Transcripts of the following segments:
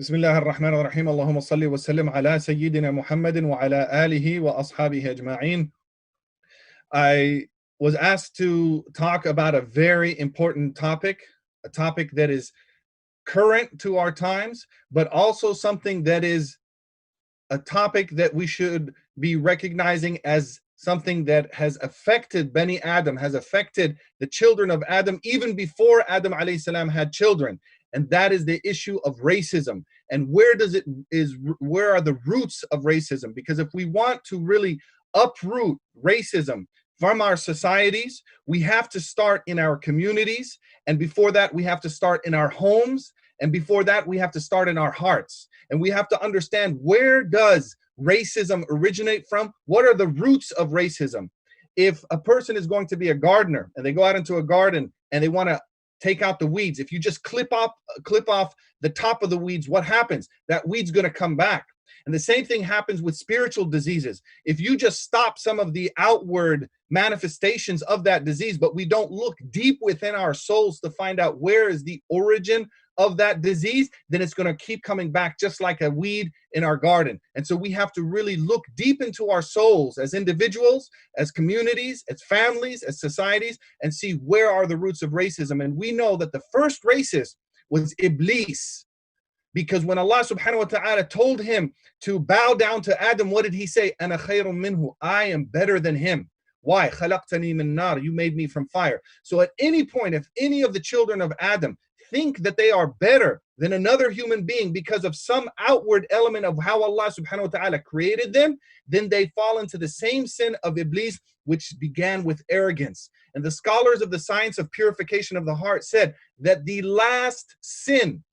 بسم الله الرحمن الرحيم اللهم صل وسلم على سيدنا محمد وعلى آله وأصحابه أجمعين. I was asked to talk about a very important topic, a topic that is current to our times, but also something that is a topic that we should be recognizing as something that has affected Bani Adam, has affected the children of Adam even before Adam alayhi salam had children. And that is the issue of racism. And where are the roots of racism? Because if we want to really uproot racism from our societies, we have to start in our communities. And before that, we have to start in our homes. And before that, we have to start in our hearts. And we have to understand, where does racism originate from? What are the roots of racism? If a person is going to be a gardener and they go out into a garden and they want to take out the weeds, if you just clip off the top of the weeds, what happens? That weed's going to come back. And the same thing happens with spiritual diseases. If you just stop some of the outward manifestations of that disease, but we don't look deep within our souls to find out where is the origin of that disease, then it's going to keep coming back just like a weed in our garden. And so we have to really look deep into our souls as individuals, as communities, as families, as societies, and see where are the roots of racism. And we know that the first racist was Iblis. Because when Allah subhanahu wa ta'ala told him to bow down to Adam, what did he say? Ana khayrun minhu, I am better than him. Why? Khalaqtani min nar, you made me from fire. So at any point, if any of the children of Adam think that they are better than another human being because of some outward element of how Allah subhanahu wa ta'ala created them, then they fall into the same sin of Iblis, which began with arrogance. And the scholars of the science of purification of the heart said that the last sin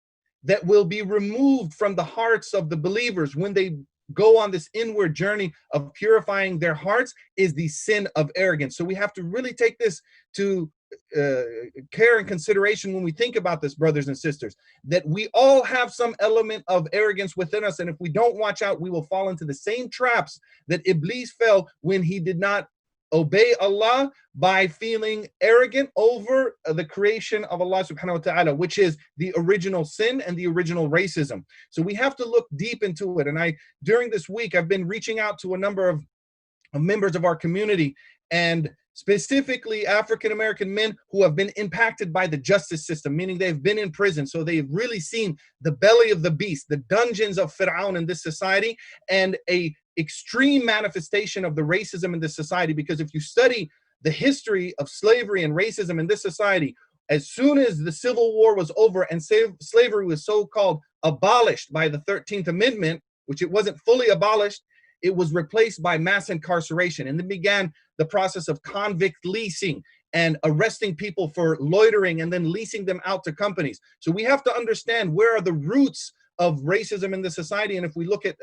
that will be removed from the hearts of the believers when they go on this inward journey of purifying their hearts is the sin of arrogance. So we have to really take this to care and consideration when we think about this, brothers and sisters, that we all have some element of arrogance within us. And if we don't watch out, we will fall into the same traps that Iblis fell when he did not obey Allah by feeling arrogant over the creation of Allah subhanahu wa ta'ala, which is the original sin and the original racism. So we have to look deep into it. And during this week, I've been reaching out to a number of members of our community, and specifically African-American men who have been impacted by the justice system, meaning they've been in prison. So they've really seen the belly of the beast, the dungeons of Fir'aun in this society, and a extreme manifestation of the racism in this society. Because if you study the history of slavery and racism in this society, as soon as the Civil War was over and slavery was so-called abolished by the 13th Amendment, which it wasn't fully abolished, it was replaced by mass incarceration. And then began the process of convict leasing and arresting people for loitering and then leasing them out to companies. So we have to understand, where are the roots of racism in the society? And if we look at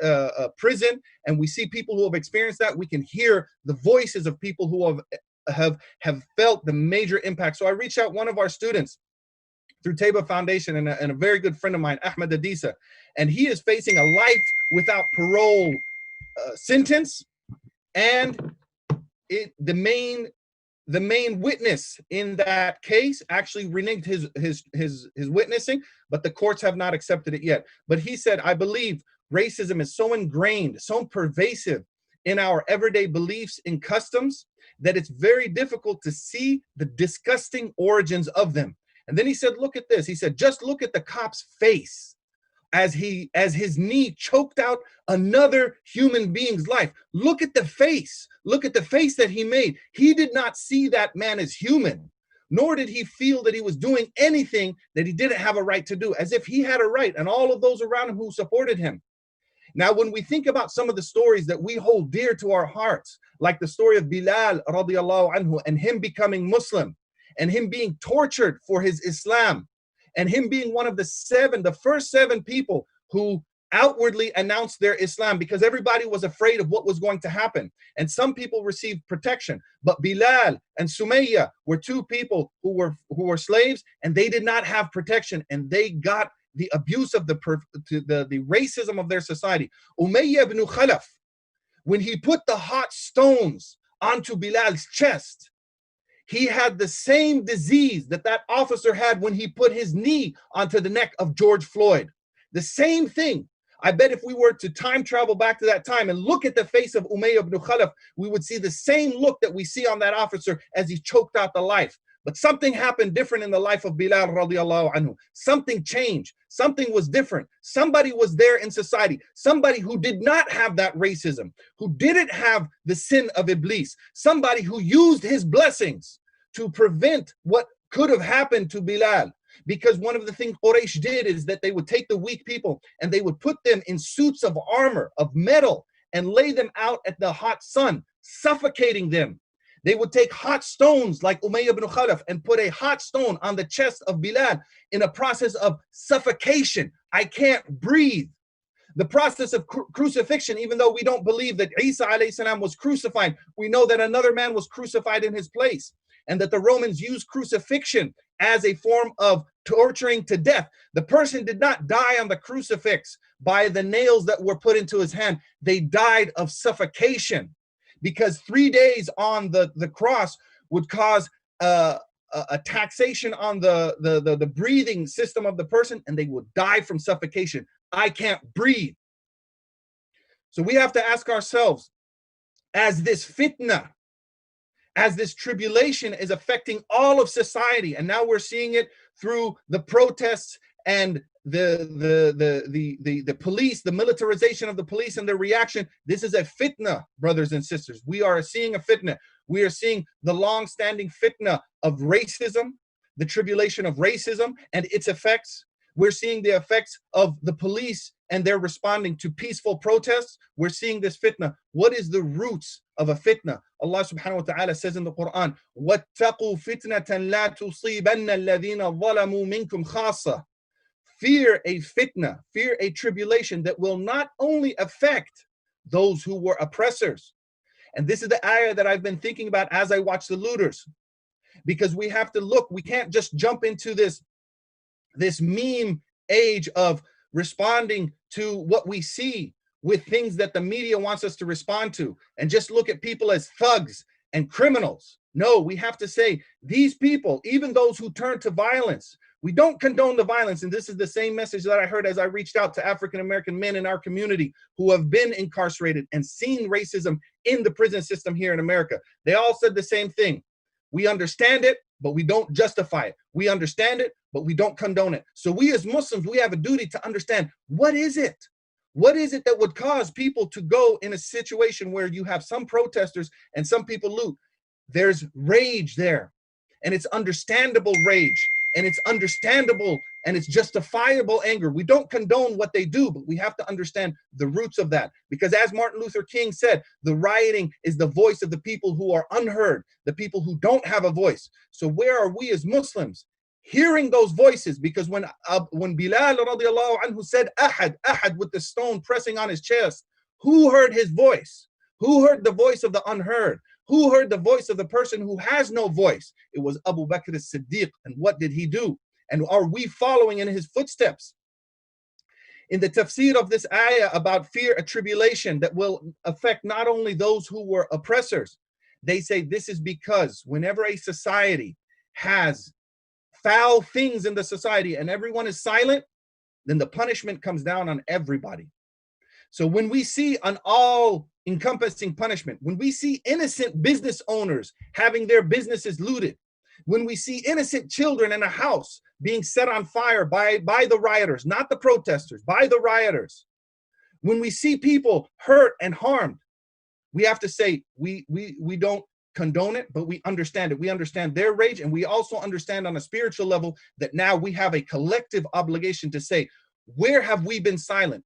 prison and we see people who have experienced that, we can hear the voices of people who have felt the major impact. So I reached out one of our students through Tayba Foundation and a very good friend of mine, Ahmed Adisa, and he is facing a life without parole sentence. And the main witness in that case actually reneged his witnessing, but the courts have not accepted it yet. But he said, I believe racism is so ingrained, so pervasive in our everyday beliefs and customs that it's very difficult to see the disgusting origins of them. And then he said, look at this. He said, just look at the cop's face as his knee choked out another human being's life. Look at the face. Look at the face that he made. He did not see that man as human, nor did he feel that he was doing anything that he didn't have a right to do, as if he had a right, and all of those around him who supported him. Now, when we think about some of the stories that we hold dear to our hearts, like the story of Bilal radiallahu anhu and him becoming Muslim and him being tortured for his Islam, and him being one of the first seven people who outwardly announced their Islam, because everybody was afraid of what was going to happen. And some people received protection, but Bilal and Sumayya were two people who were slaves, and they did not have protection, and they got the abuse of the racism of their society. Umayyah ibn Khalaf, when he put the hot stones onto Bilal's chest, he had the same disease that officer had when he put his knee onto the neck of George Floyd. The same thing. I bet if we were to time travel back to that time and look at the face of Umayyah ibn Khalaf, we would see the same look that we see on that officer as he choked out the life. But something happened different in the life of Bilal radiallahu anhu. Something changed. Something was different. Somebody was there in society. Somebody who did not have that racism, who didn't have the sin of Iblis. Somebody who used his blessings to prevent what could have happened to Bilal. Because one of the things Quraysh did is that they would take the weak people and they would put them in suits of armor, of metal, and lay them out at the hot sun, suffocating them. They would take hot stones like Umayyah ibn Khalaf and put a hot stone on the chest of Bilal in a process of suffocation. I can't breathe. The process of crucifixion, even though we don't believe that Isa alayhi salam was crucified, we know that another man was crucified in his place, and that the Romans used crucifixion as a form of torturing to death. The person did not die on the crucifix by the nails that were put into his hand. They died of suffocation, because 3 days on the cross would cause a taxation on the breathing system of the person, and they would die from suffocation. I can't breathe. So we have to ask ourselves, as this fitna, as this tribulation is affecting all of society, and now we're seeing it through the protests and the police, the militarization of the police and their reaction. This is a fitna, brothers and sisters. We are seeing a fitna. We are seeing the long-standing fitna of racism, the tribulation of racism and its effects. We're seeing the effects of the police and they're responding to peaceful protests. We're seeing this fitna. What is the roots of a fitna? Allah subhanahu wa ta'ala says in the Quran, وَاتَّقُوا فِتْنَةً لَا تُصِيبَنَّ الَّذِينَ ظَلَمُوا مِنْكُمْ خَاصَّةً. Fear a fitna, fear a tribulation that will not only affect those who were oppressors. And this is the ayah that I've been thinking about as I watch the looters. Because we have to look, we can't just jump into this meme age of responding to what we see with things that the media wants us to respond to and just look at people as thugs and criminals. No, we have to say these people, even those who turn to violence, we don't condone the violence. And this is the same message that I heard as I reached out to African-American men in our community who have been incarcerated and seen racism in the prison system here in America. They all said the same thing. We understand it, but we don't justify it. We understand it, but we don't condone it. So we as Muslims, we have a duty to understand, what is it? What is it that would cause people to go in a situation where you have some protesters and some people loot? There's rage there, and it's understandable rage, and it's understandable and it's justifiable anger. We don't condone what they do, but we have to understand the roots of that. Because as Martin Luther King said, the rioting is the voice of the people who are unheard, the people who don't have a voice. So where are we as Muslims hearing those voices? Because when Bilal radiallahu anhu said Ahad with the stone pressing on his chest, who heard his voice? Who heard the voice of the unheard? Who heard the voice of the person who has no voice? It was Abu Bakr as-Siddiq. And what did he do? And are we following in his footsteps? In the tafsir of this ayah about fear, a tribulation that will affect not only those who were oppressors, they say this is because whenever a society has foul things in the society and everyone is silent, then the punishment comes down on everybody. So when we see an all-encompassing punishment, when we see innocent business owners having their businesses looted, when we see innocent children in a house being set on fire by the rioters, not the protesters, by the rioters, when we see people hurt and harmed, we have to say we don't condone it, but we understand it. We understand their rage, and we also understand on a spiritual level that now we have a collective obligation to say, where have we been silent?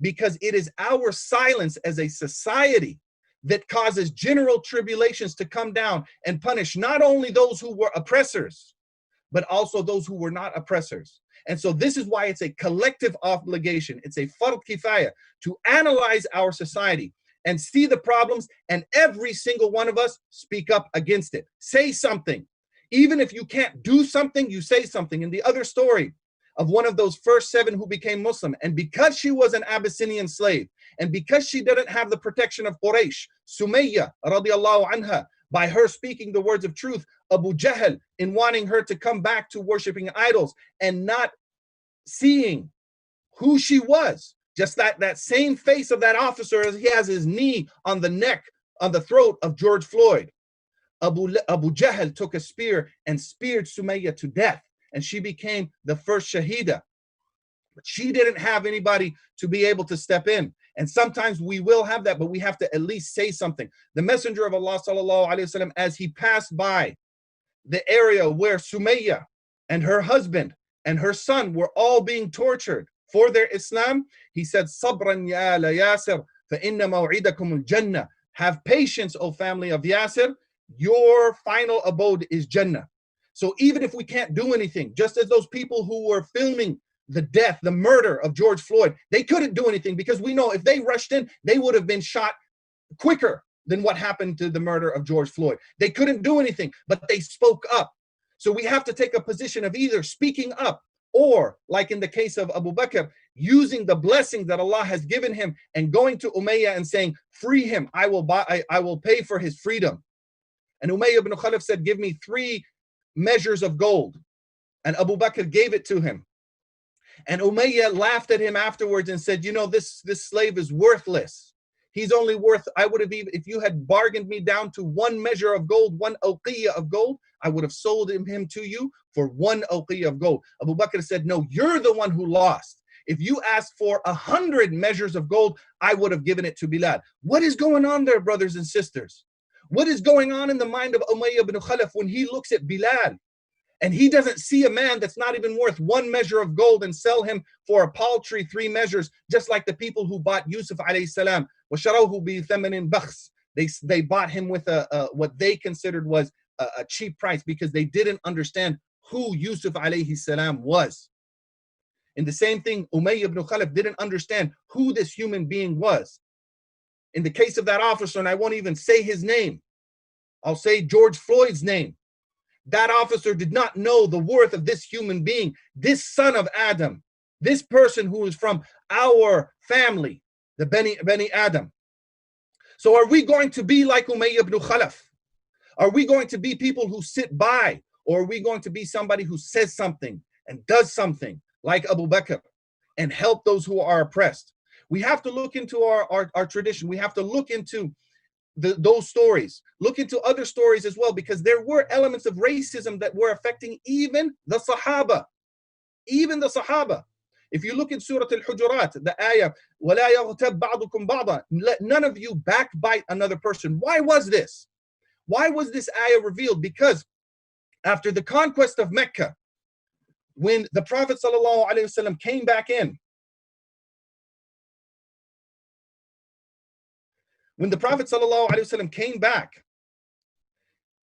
Because it is our silence as a society that causes general tribulations to come down and punish not only those who were oppressors, but also those who were not oppressors. And so this is why it's a collective obligation. It's a fard kifaya to analyze our society and see the problems, and every single one of us speak up against it. Say something. Even if you can't do something, you say something. In the other story of one of those first 7 who became Muslim, and because she was an Abyssinian slave, and because she didn't have the protection of Quraysh, Sumayya radiallahu anha, by her speaking the words of truth, Abu Jahl in wanting her to come back to worshiping idols and not seeing who she was. Just that same face of that officer as he has his knee on the neck, on the throat of George Floyd. Abu Jahl took a spear and speared Sumayya to death, and she became the first Shahida. But she didn't have anybody to be able to step in. And sometimes we will have that, but we have to at least say something. The Messenger of Allah sallallahu alaihi wasallam, as he passed by the area where Sumayya and her husband and her son were all being tortured for their Islam, he said, Sabran ya la Yasir, fa inna maw'idakum al-Jannah. Have patience, O family of Yasir. Your final abode is Jannah. So even if we can't do anything, just as those people who were filming the death, the murder of George Floyd, they couldn't do anything because we know if they rushed in, they would have been shot quicker than what happened to the murder of George Floyd. They couldn't do anything, but they spoke up. So we have to take a position of either speaking up or, like in the case of Abu Bakr, using the blessing that Allah has given him and going to Umayyah and saying, free him, I will pay for his freedom. And Umayyah ibn Khalaf said, give me 3 measures of gold. And Abu Bakr gave it to him. And Umayyah laughed at him afterwards and said, you know, this slave is worthless. He's only worth, I would have even, if you had bargained me down to 1 measure of gold, 1 uqiyah of gold, I would have sold him to you for 1 uqiyah of gold. Abu Bakr said, no, you're the one who lost. If you asked for 100 measures of gold, I would have given it to Bilal. What is going on there, brothers and sisters? What is going on in the mind of Umayyah ibn Khalaf when he looks at Bilal? And he doesn't see a man that's not even worth 1 measure of gold and sell him for a paltry 3 measures, just like the people who bought Yusuf alayhi salam. They bought him with what they considered was a cheap price because they didn't understand who Yusuf alayhi salam was. And the same thing, Umayyah ibn Khalaf didn't understand who this human being was. In the case of that officer, and I won't even say his name, I'll say George Floyd's name. That officer did not know the worth of this human being, this son of Adam, this person who is from our family, the Bani Adam. So are we going to be like Umayyah ibn Khalaf? Are we going to be people who sit by, or are we going to be somebody who says something and does something like Abu Bakr and help those who are oppressed? We have to look into our tradition. We have to look into those stories, look into other stories as well, because there were elements of racism that were affecting even the Sahaba. Even the Sahaba. If you look in Surah Al-Hujurat, the ayah, وَلَا يَغْتَبْ بَعْضُكُمْ بَعْضًا, let none of you backbite another person. Why was this? Why was this ayah revealed? Because after the conquest of Mecca, when the Prophet ﷺ came back in, when the Prophet ﷺ came back,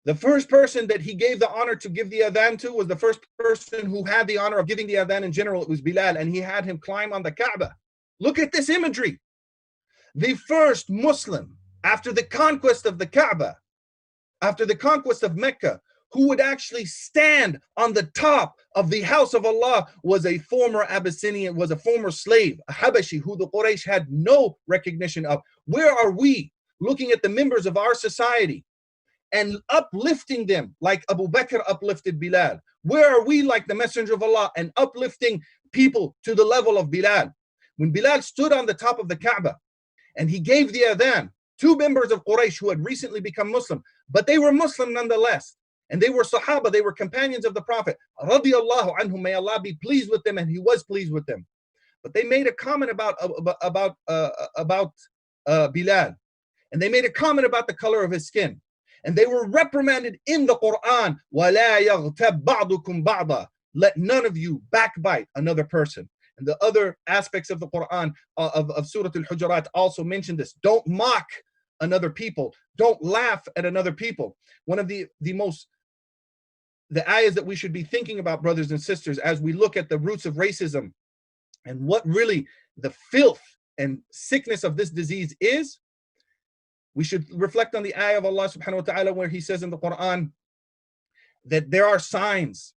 the first person that he gave the honor to give the adhan to was the first person who had the honor of giving the adhan in general. It was Bilal, and he had him climb on the Kaaba. Look at this imagery. The first Muslim after the conquest of the Kaaba, after the conquest of Mecca, who would actually stand on the top of the house of Allah was a former Abyssinian, was a former slave, a Habashi, who the Quraysh had no recognition of. Where are we looking at the members of our society and uplifting them like Abu Bakr uplifted Bilal? Where are we like the Messenger of Allah and uplifting people to the level of Bilal? When Bilal stood on the top of the Kaaba and he gave the adhan, 2 members of Quraysh who had recently become Muslim, but they were Muslim nonetheless. And they were Sahaba, they were companions of the Prophet. Radiyallahu anhum, may Allah be pleased with them, and he was pleased with them. But they made a comment about Bilal. And they made a comment about the color of his skin. And they were reprimanded in the Quran. وَلَا يَغْتَبْ بَعْضُكُمْ بَعْضًا. Let none of you backbite another person. And the other aspects of the Quran, of Surah Al-Hujurat also mention this. Don't mock another people. Don't laugh at another people. One of the ayahs that we should be thinking about, brothers and sisters, as we look at the roots of racism and what really the filth and sickness of this disease is, we should reflect on the ayah of Allah subhanahu wa ta'ala where he says in the Quran that there are signs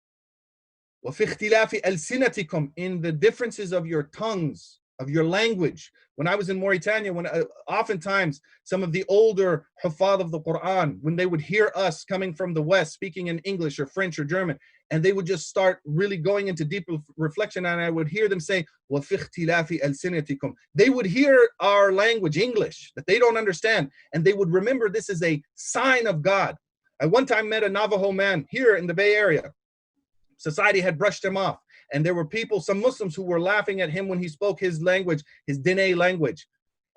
وَفِي اخْتِلَافِ أَلْسِنَتِكُمْ, in the differences of your tongues, of your language. When I was in Mauritania, when oftentimes some of the older huffaz of the Quran, when they would hear us coming from the West speaking in English or French or German, and they would just start really going into deep reflection, and I would hear them say, وَفِي اخْتِلَافِ أَلْسِنَتِكُمْ. They would hear our language, English, that they don't understand, and they would remember this is a sign of God. I one time met a Navajo man here in the Bay Area. Society had brushed him off. And there were people, some Muslims, who were laughing at him when he spoke his language, his Diné language.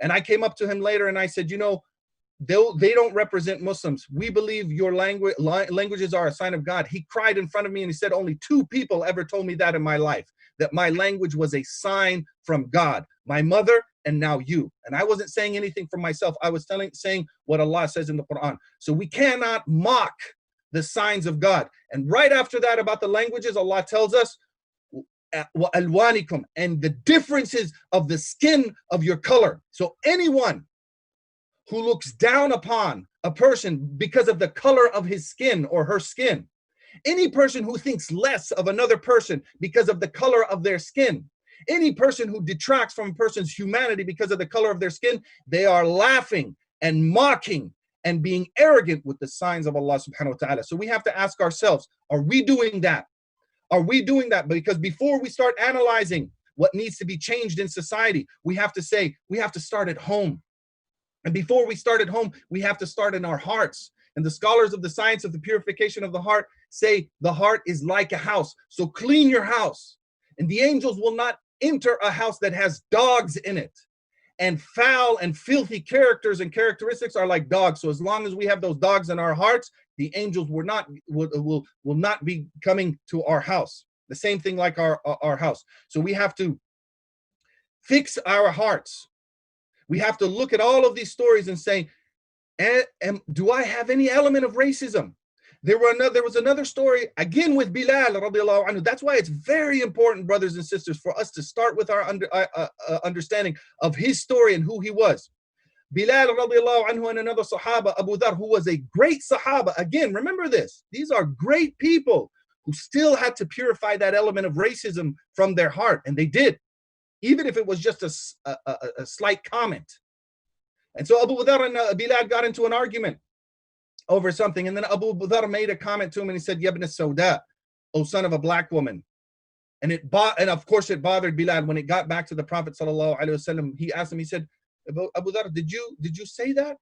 And I came up to him later and I said, you know, they don't represent Muslims. We believe your languages are a sign of God. He cried in front of me and he said, only 2 people ever told me that in my life, that my language was a sign from God. My mother and now you. And I wasn't saying anything for myself. I was saying what Allah says in the Quran. So we cannot mock the signs of God. And right after that, about the languages, Allah tells us, and the differences of the skin of your color. So anyone who looks down upon a person because of the color of his skin or her skin, any person who thinks less of another person because of the color of their skin, any person who detracts from a person's humanity because of the color of their skin, they are laughing and mocking and being arrogant with the signs of Allah subhanahu wa ta'ala. So we have to ask ourselves, are we doing that? Are we doing that? Because before we start analyzing what needs to be changed in society, we have to say, we have to start at home. And before we start at home, we have to start in our hearts. And the scholars of the science of the purification of the heart say the heart is like a house. So clean your house. And the angels will not enter a house that has dogs in it. And foul and filthy characters and characteristics are like dogs. So as long as we have those dogs in our hearts, the angels will not be coming to our house. The same thing like our house. So we have to fix our hearts. We have to look at all of these stories and say, do I have any element of racism? There was another story, again with Bilal radiallahu anhu. That's why it's very important, brothers and sisters, for us to start with our understanding of his story and who he was. Bilal radiallahu anhu and another Sahaba, Abu Dhar, who was a great Sahaba. Again, remember this. These are great people who still had to purify that element of racism from their heart. And they did, even if it was just a slight comment. And so Abu Dhar and Bilal got into an argument over something. And then Abu Dhar made a comment to him and he said, Yabna Sauda, O son of a black woman. And of course it bothered Bilal. When it got back to the Prophet sallallahu alaihi wasallam, he asked him, he said, Abu Dhar, did you say that?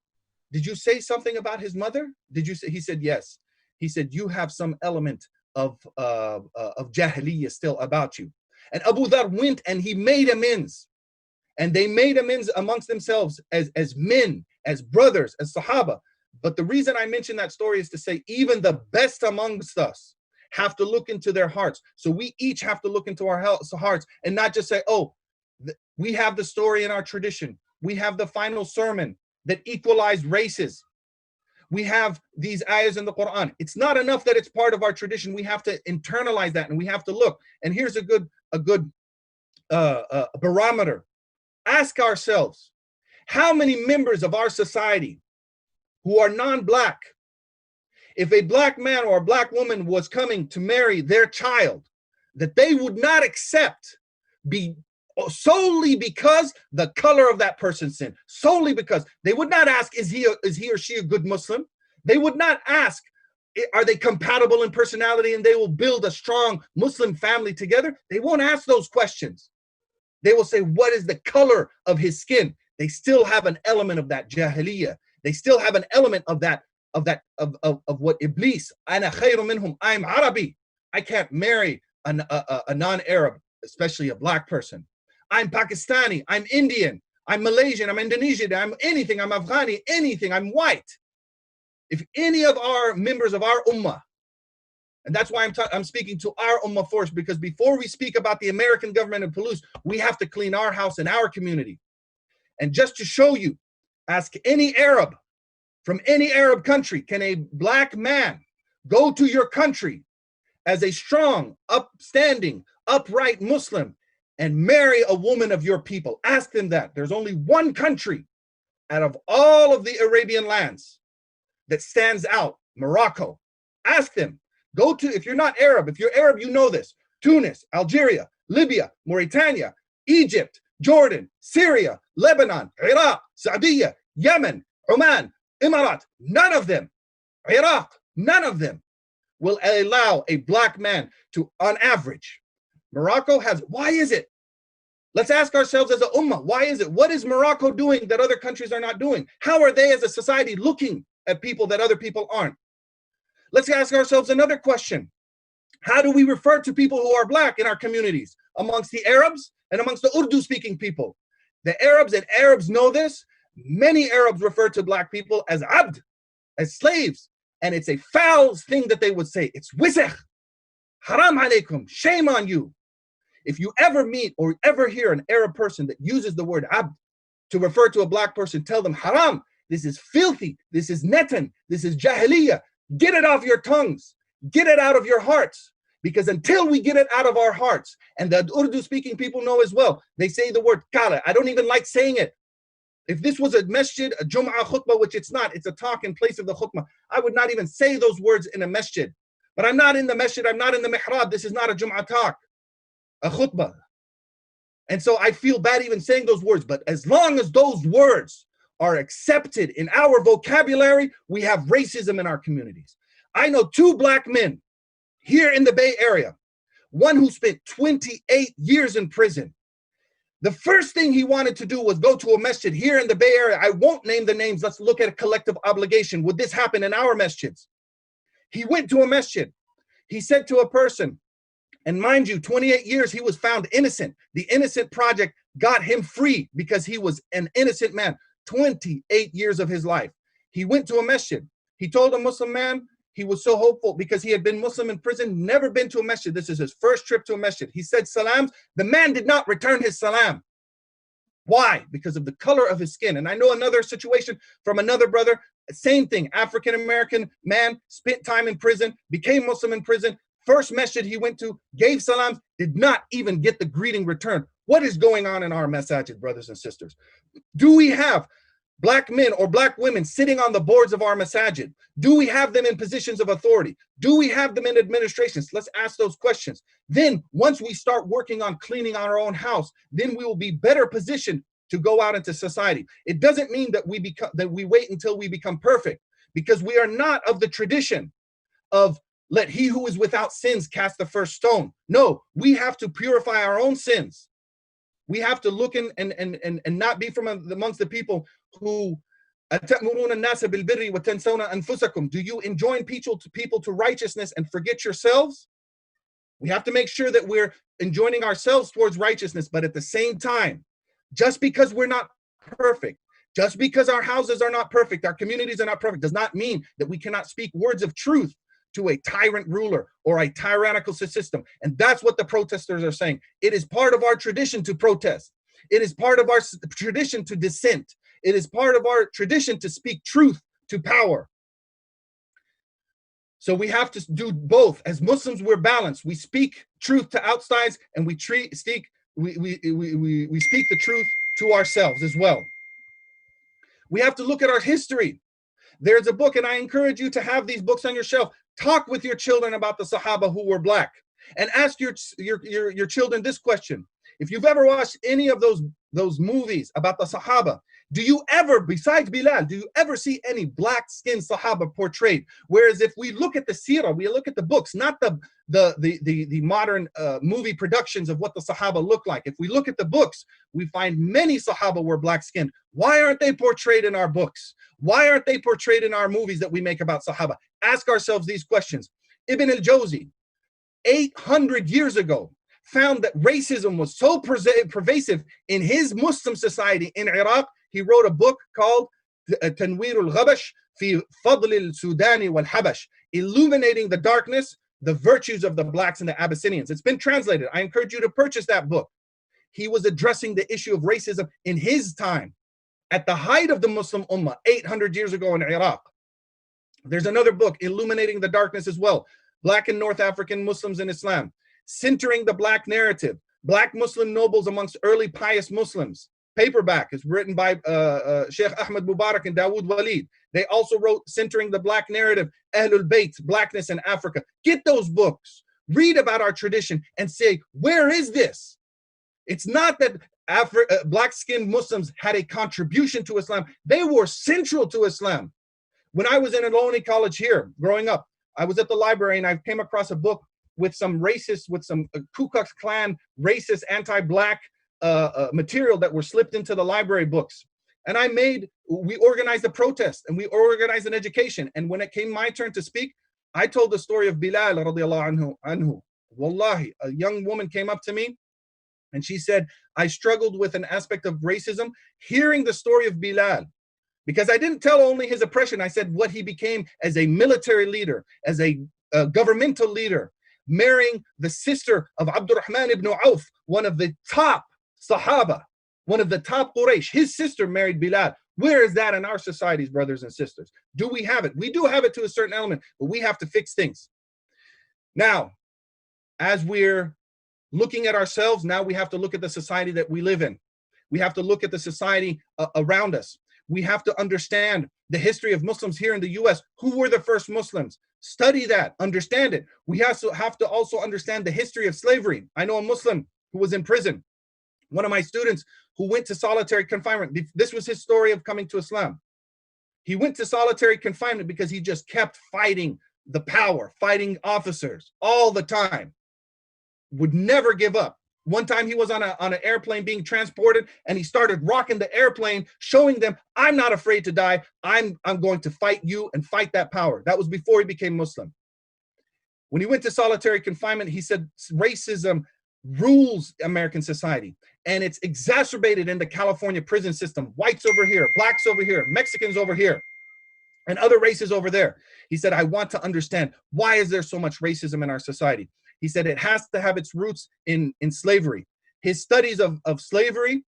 Did you say something about his mother? Did you say? He said, yes. He said, you have some element of jahiliyyah still about you. And Abu Dhar went and he made amends. And they made amends amongst themselves as men, as brothers, as Sahaba. But the reason I mention that story is to say, even the best amongst us have to look into their hearts. So we each have to look into our hearts and not just say, oh, we have the story in our tradition. We have the final sermon that equalized races. We have these ayahs in the Quran. It's not enough that it's part of our tradition. We have to internalize that and we have to look. And here's a good barometer. Ask ourselves, how many members of our society who are non-black, if a black man or a black woman was coming to marry their child, that they would not accept solely because the color of that person's sin, solely because they would not ask, is he or she a good Muslim? They would not ask, are they compatible in personality and they will build a strong Muslim family together? They won't ask those questions. They will say, what is the color of his skin? They still have an element of that jahiliyyah. They still have an element of what Iblis, ana khayru minhum, I'm Arabi. I can't marry a non-Arab, especially a black person. I'm Pakistani, I'm Indian, I'm Malaysian, I'm Indonesian, I'm anything, I'm Afghani, anything, I'm white. If any of our members of our ummah, and that's why I'm speaking to our ummah first, because before we speak about the American government and police, we have to clean our house and our community. And just to show you, ask any Arab from any Arab country, can a black man go to your country as a strong, upstanding, upright Muslim and marry a woman of your people? Ask them that. There's only one country out of all of the Arabian lands that stands out, Morocco. Ask them. Go to, if you're not Arab, if you're Arab, you know this. Tunis, Algeria, Libya, Mauritania, Egypt, Jordan, Syria, Lebanon, Iraq, Saudi, Yemen, Oman, Emirat, none of them, Iraq, none of them will allow a black man to, on average. Morocco has, why is it? Let's ask ourselves as a ummah, why is it? What is Morocco doing that other countries are not doing? How are they as a society looking at people that other people aren't? Let's ask ourselves another question. How do we refer to people who are black in our communities? Amongst the Arabs and amongst the Urdu-speaking people. The Arabs, and Arabs know this, many Arabs refer to black people as abd, as slaves. And it's a foul thing that they would say. It's wisakh, haram alaykum, shame on you. If you ever meet or ever hear an Arab person that uses the word abd to refer to a black person, tell them haram, this is filthy, this is netan, this is jahiliyyah. Get it off your tongues, get it out of your hearts. Because until we get it out of our hearts, and the Urdu speaking people know as well, they say the word kala. I don't even like saying it. If this was a masjid, a Jumu'ah khutbah, which it's not, it's a talk in place of the khutbah, I would not even say those words in a masjid. But I'm not in the masjid, I'm not in the mihrab, this is not a Jumu'ah talk, a khutbah. And so I feel bad even saying those words, but as long as those words are accepted in our vocabulary, we have racism in our communities. I know 2 black men here in the Bay Area, one who spent 28 years in prison. The first thing he wanted to do was go to a masjid here in the Bay Area. I won't name the names. Let's look at a collective obligation. Would this happen in our masjids? He went to a masjid. He said to a person, and mind you, 28 years, he was found innocent. The Innocent Project got him free because he was an innocent man. 28 years of his life. He went to a masjid. He told a Muslim man, he was so hopeful because he had been Muslim in prison, never been to a masjid. This is his first trip to a masjid. He said salams. The man did not return his salam. Why? Because of the color of his skin. And I know another situation from another brother, same thing, African-American man, spent time in prison, became Muslim in prison. First masjid he went to, gave salams, did not even get the greeting returned. What is going on in our masajid, brothers and sisters? Do we have black men or black women sitting on the boards of our masajid? Do we have them in positions of authority? Do we have them in administrations? Let's ask those questions. Then once we start working on cleaning our own house, then we will be better positioned to go out into society. It doesn't mean that we wait until we become perfect, because we are not of the tradition of let he who is without sins cast the first stone. No, we have to purify our own sins. We have to look and not be from amongst the people who do you enjoin people to righteousness and forget yourselves? We have to make sure that we're enjoining ourselves towards righteousness, but at the same time, just because we're not perfect, just because our houses are not perfect, our communities are not perfect, does not mean that we cannot speak words of truth to a tyrant ruler or a tyrannical system. And that's what the protesters are saying. It is part of our tradition to protest. It is part of our tradition to dissent. It is part of our tradition to speak truth to power. So we have to do both. As Muslims, we're balanced. We speak truth to outsiders, and we speak the truth to ourselves as well. We have to look at our history. There's a book, and I encourage you to have these books on your shelf. Talk with your children about the Sahaba who were black, and ask your children this question. If you've ever watched any of those movies about the Sahaba, do you ever, besides Bilal, do you ever see any black-skinned Sahaba portrayed? Whereas if we look at the seerah, we look at the books, not the modern movie productions of what the Sahaba look like. If we look at the books, we find many Sahaba were black-skinned. Why aren't they portrayed in our books? Why aren't they portrayed in our movies that we make about Sahaba? Ask ourselves these questions. Ibn al-Jawzi, 800 years ago, found that racism was so pervasive in his Muslim society in Iraq. He wrote a book called Tanwir al-Ghabash fi Fadl al-Sudani wal-Habash, illuminating the darkness, the virtues of the blacks and the Abyssinians. It's been translated. I encourage you to purchase that book. He was addressing the issue of racism in his time, at the height of the Muslim Ummah, 800 years ago in Iraq. There's another book, Illuminating the Darkness as well, Black and North African Muslims in Islam, Centering the Black Narrative, Black Muslim Nobles Amongst Early Pious Muslims. Paperback is written by Sheikh Ahmed Mubarak and Dawood Walid. They also wrote Centering the Black Narrative, Ahlul Bayt, Blackness in Africa. Get those books, read about our tradition and say, where is this? It's not that black-skinned Muslims had a contribution to Islam. They were central to Islam. When I was in Islamic College here, growing up, I was at the library and I came across a book with some racist, with some Ku Klux Klan racist, anti-black material that were slipped into the library books. And we organized a protest and we organized an education. And when it came my turn to speak, I told the story of Bilal radiallahu anhu. Wallahi, a young woman came up to me and she said, I struggled with an aspect of racism, hearing the story of Bilal, because I didn't tell only his oppression. I said what he became as a military leader, as a governmental leader, marrying the sister of Abdurrahman ibn Auf, one of the top Sahaba, one of the top Quraysh. His sister married Bilal. Where is that in our societies, brothers and sisters? Do we have it? We do have it to a certain element, but we have to fix things. Now, as we're looking at ourselves, now we have to look at the society that we live in. We have to look at the society around us. We have to understand the history of Muslims here in the US. Who were the first Muslims? Study that, understand it. We have to also understand the history of slavery. I know a Muslim who was in prison. One of my students who went to solitary confinement. This was his story of coming to Islam. He went to solitary confinement because he just kept fighting the power, fighting officers all the time. Would never give up. One time he was on an airplane being transported and he started rocking the airplane, showing them, I'm not afraid to die. I'm going to fight you and fight that power. That was before he became Muslim. When he went to solitary confinement, he said racism rules American society, and it's exacerbated in the California prison system. Whites over here, blacks over here, Mexicans over here, and other races over there. He said, I want to understand, why is there so much racism in our society? He said it has to have its roots in slavery. His studies of slavery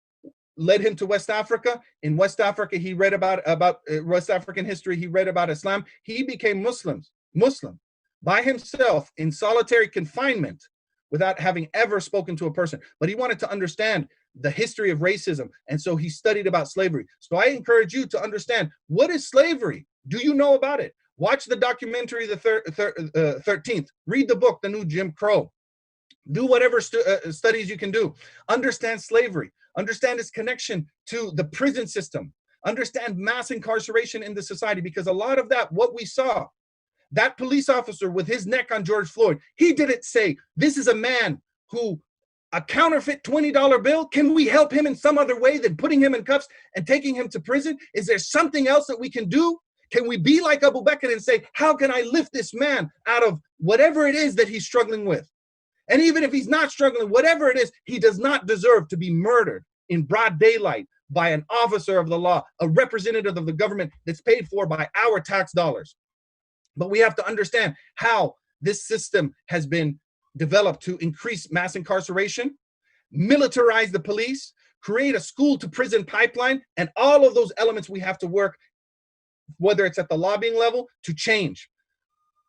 led him to West Africa. In West Africa, he read about West African history. He read about Islam. He became Muslim by himself in solitary confinement without having ever spoken to a person. But he wanted to understand the history of racism. And so he studied about slavery. So I encourage you to understand, what is slavery? Do you know about it? Watch the documentary, The 13th. Read the book, The New Jim Crow. Do whatever studies you can do. Understand slavery. Understand its connection to the prison system. Understand mass incarceration in the society, because a lot of that, what we saw, that police officer with his neck on George Floyd, he didn't say, this is a man who, a counterfeit $20 bill, can we help him in some other way than putting him in cuffs and taking him to prison? Is there something else that we can do? Can we be like Abu Bakr and say, how can I lift this man out of whatever it is that he's struggling with? And even if he's not struggling, whatever it is, he does not deserve to be murdered in broad daylight by an officer of the law, a representative of the government that's paid for by our tax dollars. But we have to understand how this system has been developed to increase mass incarceration, militarize the police, create a school to prison pipeline, and all of those elements we have to work, whether it's at the lobbying level, to change.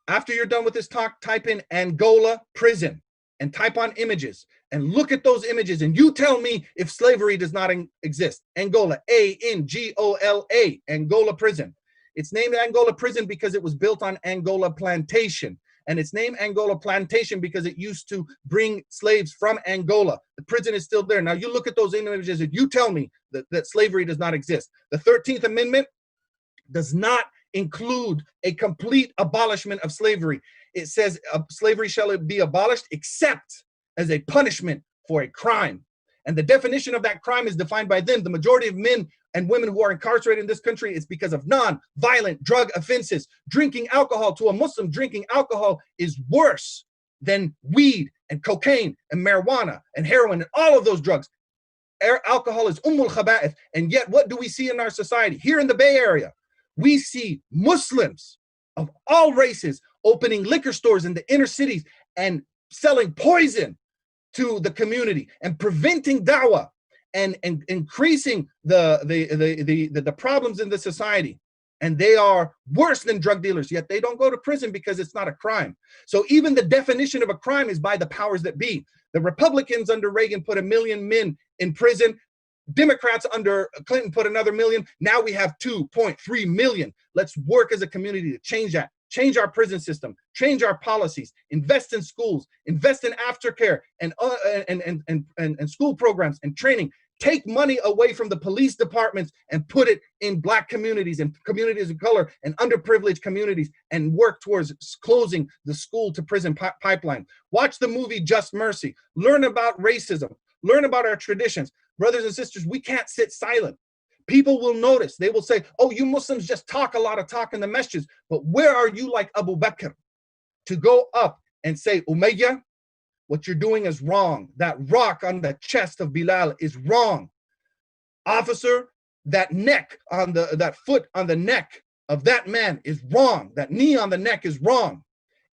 After you're done with this talk, type in Angola prison and type on images and look at those images, and you tell me if slavery does not exist. Angola, A-N-G-O-L-A, Angola prison. It's named Angola prison because it was built on Angola plantation. And it's named Angola plantation because it used to bring slaves from Angola. The prison is still there. Now you look at those images and you tell me that slavery does not exist. The 13th Amendment does not include a complete abolishment of slavery. It says slavery shall be abolished except as a punishment for a crime. And the definition of that crime is defined by them. The majority of men and women who are incarcerated in this country is because of non-violent drug offenses. Drinking alcohol, to a Muslim, drinking alcohol is worse than weed and cocaine and marijuana and heroin and all of those drugs. Alcohol is khaba'ith. And yet what do we see in our society? Here in the Bay Area, we see Muslims of all races opening liquor stores in the inner cities and selling poison to the community and preventing da'wah and increasing the problems in the society. And they are worse than drug dealers, yet they don't go to prison because it's not a crime. So even the definition of a crime is by the powers that be. The Republicans under Reagan put 1 million men in prison. Democrats under Clinton put another million. Now we have 2.3 million. Let's work as a community to change that. Change our prison system, change our policies, invest in schools, invest in aftercare and school programs and training. Take money away from the police departments and put it in black communities and communities of color and underprivileged communities, and work towards closing the school to prison pipeline. Watch the movie Just Mercy. Learn about racism. Learn about our traditions. Brothers and sisters, we can't sit silent. People will notice. They will say, oh, you Muslims just talk a lot of talk in the masjids, but where are you like Abu Bakr to go up and say, Umayyah, what you're doing is wrong. That rock on the chest of Bilal is wrong. Officer, that neck on that foot on the neck of that man is wrong. That knee on the neck is wrong.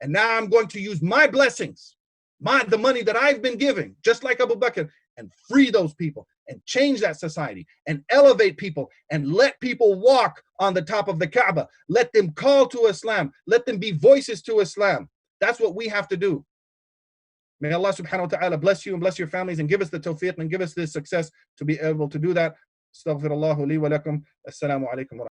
And now I'm going to use my blessings, the money that I've been giving, just like Abu Bakr, and free those people and change that society and elevate people and let people walk on the top of the Kaaba. Let them call to Islam. Let them be voices to Islam. That's what we have to do. May Allah subhanahu wa ta'ala bless you and bless your families and give us the tawfiq and give us the success to be able to do that. Astaghfirullah li wa lakum. Assalamu alaikum wa rahmatullahi.